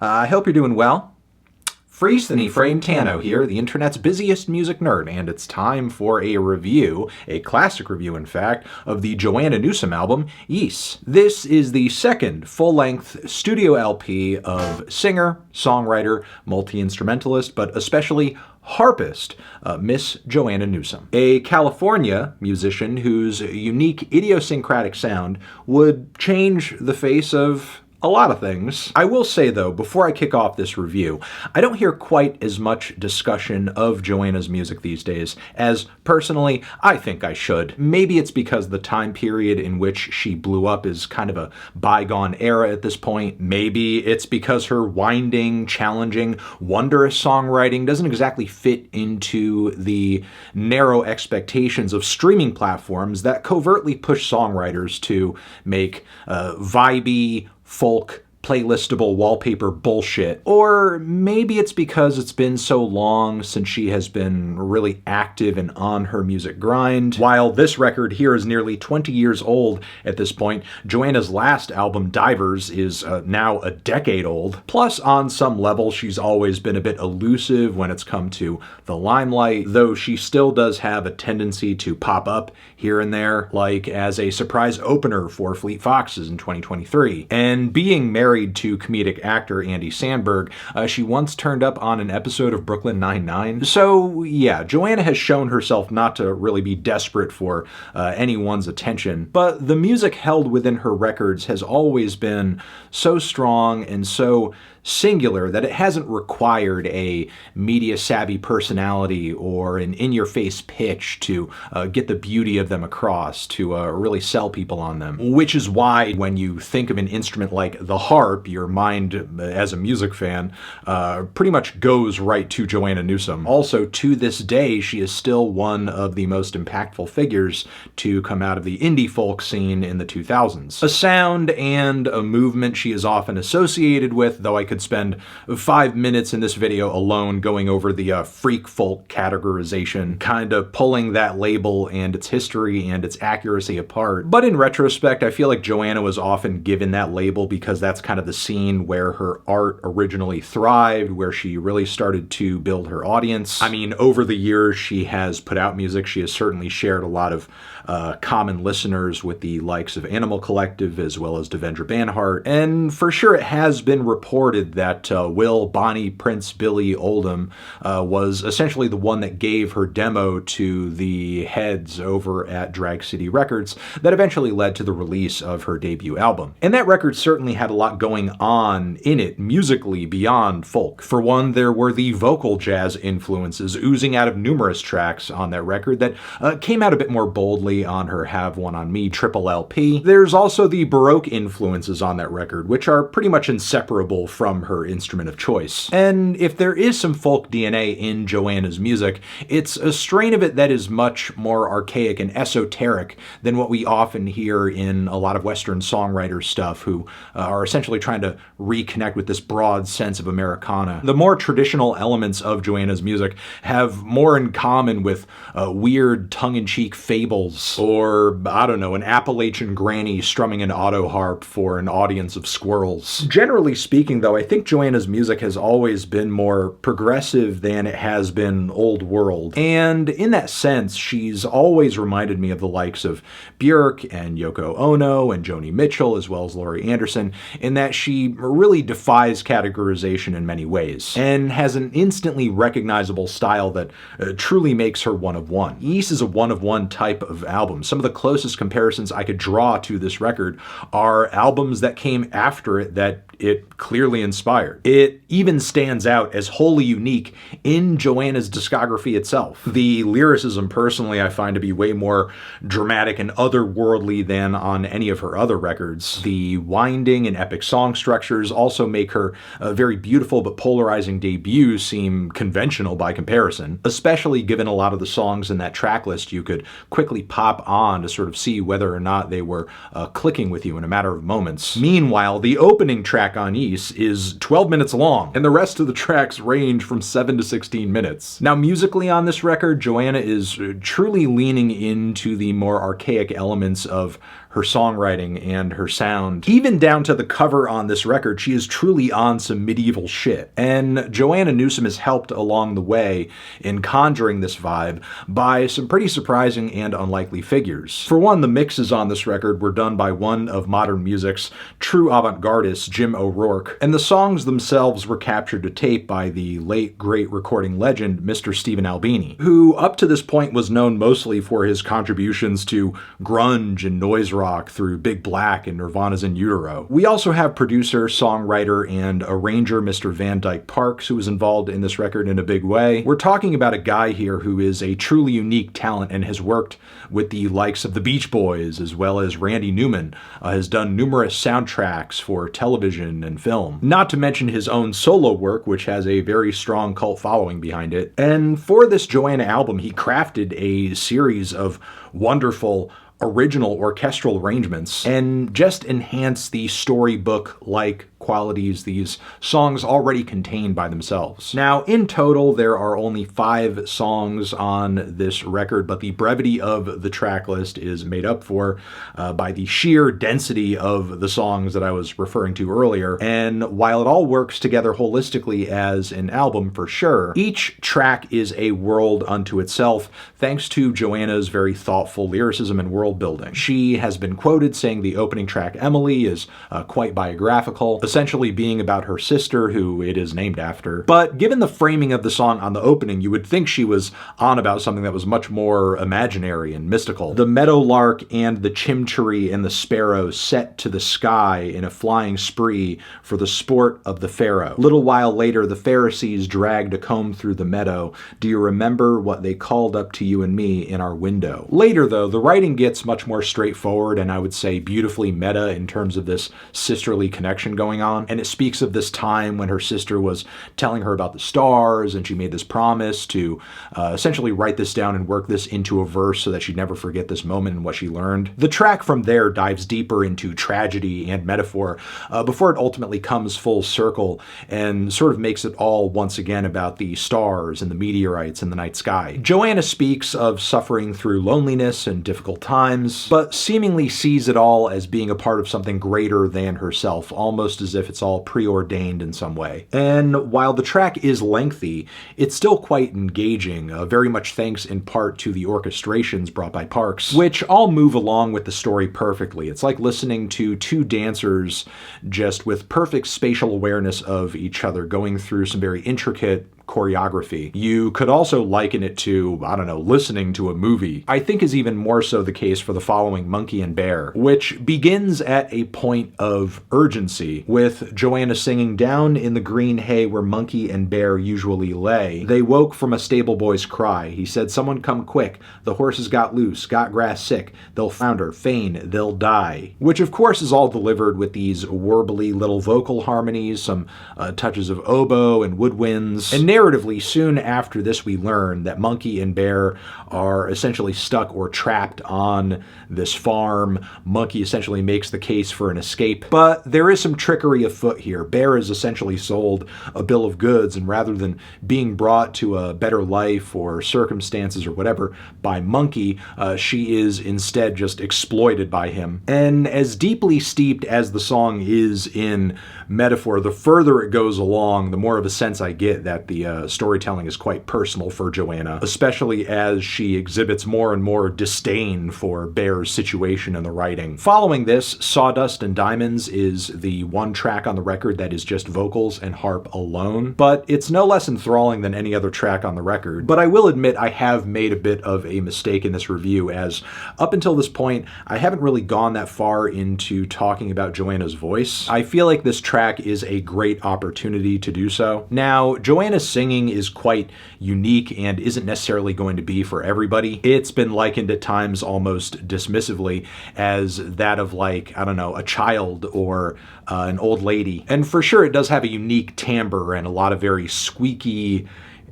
I hope you're doing well. Freeze the Frame Tano here, the internet's busiest music nerd, and it's time for a review, a classic review in fact, of the Joanna Newsom album, Yeast. This is the second full-length studio LP of singer, songwriter, multi-instrumentalist, but especially harpist, Miss Joanna Newsom. A California musician whose unique idiosyncratic sound would change the face of a lot of things. I will say though, before I kick off this review, I don't hear quite as much discussion of Joanna's music these days as, personally, I think I should. Maybe it's because the time period in which she blew up is kind of a bygone era at this point. Maybe it's because her winding, challenging, wondrous songwriting doesn't exactly fit into the narrow expectations of streaming platforms that covertly push songwriters to make vibey, folk, playlistable wallpaper bullshit. Or maybe it's because it's been so long since she has been really active and on her music grind. While this record here is nearly 20 years old at this point, Joanna's last album, Divers, is now a decade old. Plus, on some level, she's always been a bit elusive when it's come to the limelight, though she still does have a tendency to pop up here and there, like as a surprise opener for Fleet Foxes in 2023. And being married to comedic actor Andy Samberg, she once turned up on an episode of Brooklyn Nine-Nine. So yeah, Joanna has shown herself not to really be desperate for anyone's attention, but the music held within her records has always been so strong and so singular that it hasn't required a media-savvy personality or an in-your-face pitch to get the beauty of them across, to really sell people on them. Which is why when you think of an instrument like the harp, your mind, as a music fan, pretty much goes right to Joanna Newsom. Also, to this day, she is still one of the most impactful figures to come out of the indie folk scene in the 2000s. A sound and a movement she is often associated with, though I could spend 5 minutes in this video alone going over the freak folk categorization, kind of pulling that label and its history and its accuracy apart. But in retrospect, I feel like Joanna was often given that label because that's kind of the scene where her art originally thrived, where she really started to build her audience. I mean, over the years she has put out music. She has certainly shared a lot of common listeners with the likes of Animal Collective as well as Devendra Banhart. And for sure it has been reported that Will, Bonnie, Prince, Billy Oldham was essentially the one that gave her demo to the heads over at Drag City Records that eventually led to the release of her debut album. And that record certainly had a lot going on in it musically beyond folk. For one, there were the vocal jazz influences oozing out of numerous tracks on that record that came out a bit more boldly on her Have One on Me triple LP. There's also the Baroque influences on that record, which are pretty much inseparable from her instrument of choice. And if there is some folk DNA in Joanna's music, it's a strain of it that is much more archaic and esoteric than what we often hear in a lot of Western songwriter stuff who are essentially trying to reconnect with this broad sense of Americana. The more traditional elements of Joanna's music have more in common with weird tongue-in-cheek fables, or, I don't know, an Appalachian granny strumming an auto harp for an audience of squirrels. Generally speaking, though, I think Joanna's music has always been more progressive than it has been old world. And in that sense, she's always reminded me of the likes of Björk and Yoko Ono and Joni Mitchell, as well as Laurie Anderson, in that she really defies categorization in many ways, and has an instantly recognizable style that truly makes her one of one. Yeast is a one of one type of album. Some of the closest comparisons I could draw to this record are albums that came after it that it clearly inspired. It even stands out as wholly unique in Joanna's discography itself. The lyricism, personally, I find to be way more dramatic and otherworldly than on any of her other records. The winding and epic song structures also make her very beautiful but polarizing debut seem conventional by comparison, especially given a lot of the songs in that track list you could quickly pop on to sort of see whether or not they were clicking with you in a matter of moments. Meanwhile, the opening track on Yeast is 12 minutes long, and the rest of the tracks range from 7 to 16 minutes. Now, musically on this record, Joanna is truly leaning into the more archaic elements of her songwriting and her sound. Even down to the cover on this record, she is truly on some medieval shit. And Joanna Newsom is helped along the way in conjuring this vibe by some pretty surprising and unlikely figures. For one, the mixes on this record were done by one of modern music's true avant-gardists, Jim O'Rourke, and the songs themselves were captured to tape by the late great recording legend, Mr. Stephen Albini, who up to this point was known mostly for his contributions to grunge and noise rock through Big Black and Nirvana's In Utero. We also have producer, songwriter, and arranger Mr. Van Dyke Parks, who was involved in this record in a big way. We're talking about a guy here who is a truly unique talent and has worked with the likes of the Beach Boys, as well as Randy Newman, has done numerous soundtracks for television and film. Not to mention his own solo work, which has a very strong cult following behind it. And for this Joanna album, he crafted a series of wonderful original orchestral arrangements and just enhance the storybook-like qualities these songs already contain by themselves. Now, in total, there are only 5 songs on this record, but the brevity of the track list is made up for by the sheer density of the songs that I was referring to earlier. And while it all works together holistically as an album for sure, each track is a world unto itself, thanks to Joanna's very thoughtful lyricism and world building. She has been quoted saying the opening track, Emily, is quite biographical, essentially being about her sister, who it is named after. But given the framing of the song on the opening, you would think she was on about something that was much more imaginary and mystical. The meadowlark and the chimchuree and the sparrow set to the sky in a flying spree for the sport of the Pharaoh. Little while later, the Pharisees dragged a comb through the meadow. Do you remember what they called up to you and me in our window? Later, though, the writing gets much more straightforward and I would say beautifully meta in terms of this sisterly connection going on. And it speaks of this time when her sister was telling her about the stars and she made this promise to essentially write this down and work this into a verse so that she'd never forget this moment and what she learned. The track from there dives deeper into tragedy and metaphor before it ultimately comes full circle and sort of makes it all once again about the stars and the meteorites and the night sky. Joanna speaks of suffering through loneliness and difficult times, but seemingly sees it all as being a part of something greater than herself, almost as if it's all preordained in some way. And while the track is lengthy, it's still quite engaging, very much thanks in part to the orchestrations brought by Parks, which all move along with the story perfectly. It's like listening to 2 dancers just with perfect spatial awareness of each other, going through some very intricate choreography. You could also liken it to, I don't know, listening to a movie. I think is even more so the case for the following Monkey and Bear, which begins at a point of urgency with Joanna singing, down in the green hay where Monkey and Bear usually lay. They woke from a stable boy's cry. He said, someone come quick. The horses got loose, got grass sick. They'll flounder, fain, they'll die. Which of course is all delivered with these warbly little vocal harmonies, some touches of oboe and woodwinds. And narratively, soon after this, we learn that Monkey and Bear are essentially stuck or trapped on this farm. Monkey essentially makes the case for an escape, but there is some trickery afoot here. Bear is essentially sold a bill of goods, and rather than being brought to a better life or circumstances or whatever by Monkey, she is instead just exploited by him. And as deeply steeped as the song is in metaphor, the further it goes along, the more of a sense I get that the storytelling is quite personal for Joanna, especially as she exhibits more and more disdain for Bear's situation in the writing. Following this, Sawdust and Diamonds is the one track on the record that is just vocals and harp alone, but it's no less enthralling than any other track on the record. But I will admit I have made a bit of a mistake in this review, as up until this point, I haven't really gone that far into talking about Joanna's voice. I feel like this track is a great opportunity to do so. Now, Joanna's singing is quite unique and isn't necessarily going to be for everybody. It's been likened at times almost dismissively as that of, like, I don't know, a child or an old lady. And for sure it does have a unique timbre and a lot of very squeaky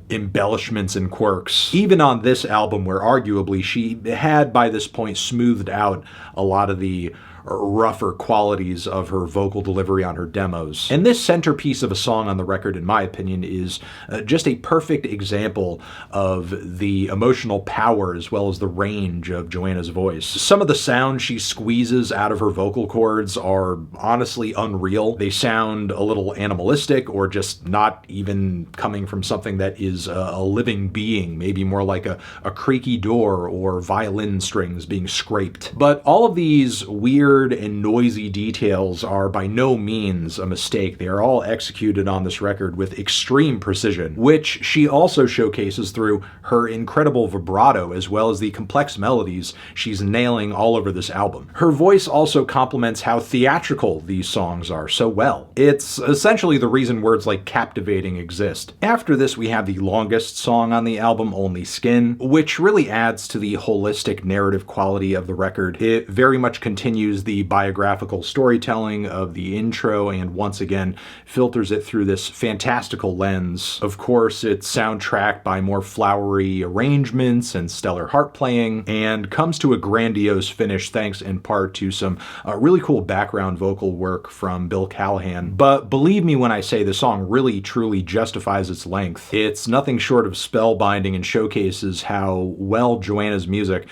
embellishments and quirks. Even on this album, where arguably she had by this point smoothed out a lot of the rougher qualities of her vocal delivery on her demos. And this centerpiece of a song on the record, in my opinion, is just a perfect example of the emotional power as well as the range of Joanna's voice. Some of the sounds she squeezes out of her vocal cords are honestly unreal. They sound a little animalistic or just not even coming from something that is a living being, maybe more like a creaky door or violin strings being scraped. But all of these weird and noisy details are by no means a mistake. They are all executed on this record with extreme precision, which she also showcases through her incredible vibrato as well as the complex melodies she's nailing all over this album. Her voice also complements how theatrical these songs are so well. It's essentially the reason words like captivating exist. After this, we have the longest song on the album, Only Skin, which really adds to the holistic narrative quality of the record. It very much continues the biographical storytelling of the intro and once again filters it through this fantastical lens. Of course, it's soundtracked by more flowery arrangements and stellar harp playing, and comes to a grandiose finish thanks in part to some really cool background vocal work from Bill Callahan. But believe me when I say the song really truly justifies its length. It's nothing short of spellbinding and showcases how well Joanna's music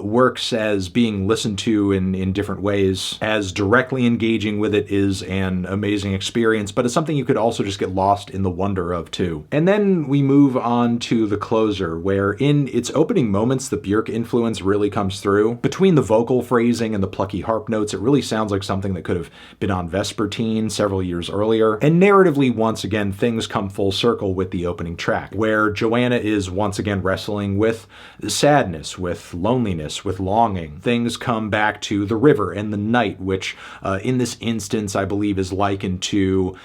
works as being listened to in different ways. As directly engaging with it is an amazing experience, but it's something you could also just get lost in the wonder of too. And then we move on to the closer, where in its opening moments the Björk influence really comes through. Between the vocal phrasing and the plucky harp notes, it really sounds like something that could have been on Vespertine several years earlier. And narratively, once again, things come full circle with the opening track, where Joanna is once again wrestling with sadness, with loneliness, with longing. Things come back to the river and the night, which in this instance I believe is likened to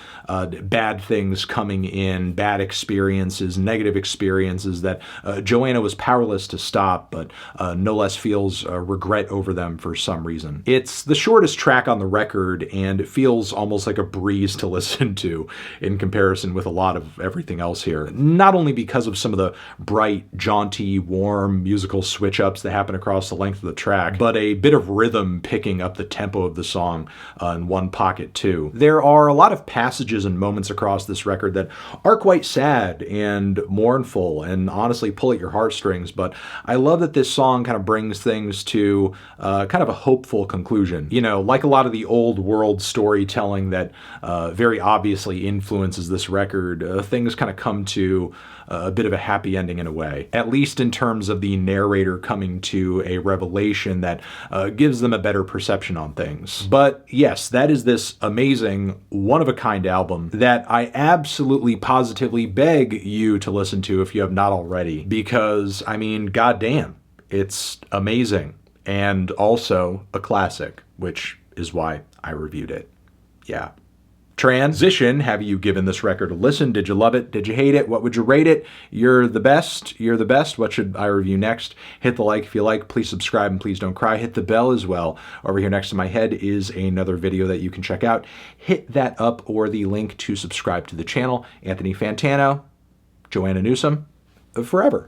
bad things coming in, bad experiences, negative experiences that Joanna was powerless to stop, but no less feels regret over them for some reason. It's the shortest track on the record, and it feels almost like a breeze to listen to in comparison with a lot of everything else here. Not only because of some of the bright, jaunty, warm musical switch-ups that happen across the length of the track, but a bit of rhythm picking up the tempo of the song in one pocket too. There are a lot of passages and moments across this record that are quite sad and mournful and honestly pull at your heartstrings, but I love that this song kind of brings things to kind of a hopeful conclusion. You know, like a lot of the old world storytelling that very obviously influences this record, things kind of come to a bit of a happy ending in a way, at least in terms of the narrator coming to a revelation that gives them a better perception on things. But yes, that is this amazing, one-of-a-kind album that I absolutely positively beg you to listen to if you have not already, because, I mean, goddamn, it's amazing and also a classic, which is why I reviewed it. Yeah. Transition, have you given this record a listen? Did you love it? Did you hate it? What would you rate it? You're the best. You're the best. What should I review next? Hit the like if you like. Please subscribe and please don't cry. Hit the bell as well. Over here next to my head is another video that you can check out. Hit that up or the link to subscribe to the channel. Anthony Fantano, Joanna Newsom, forever.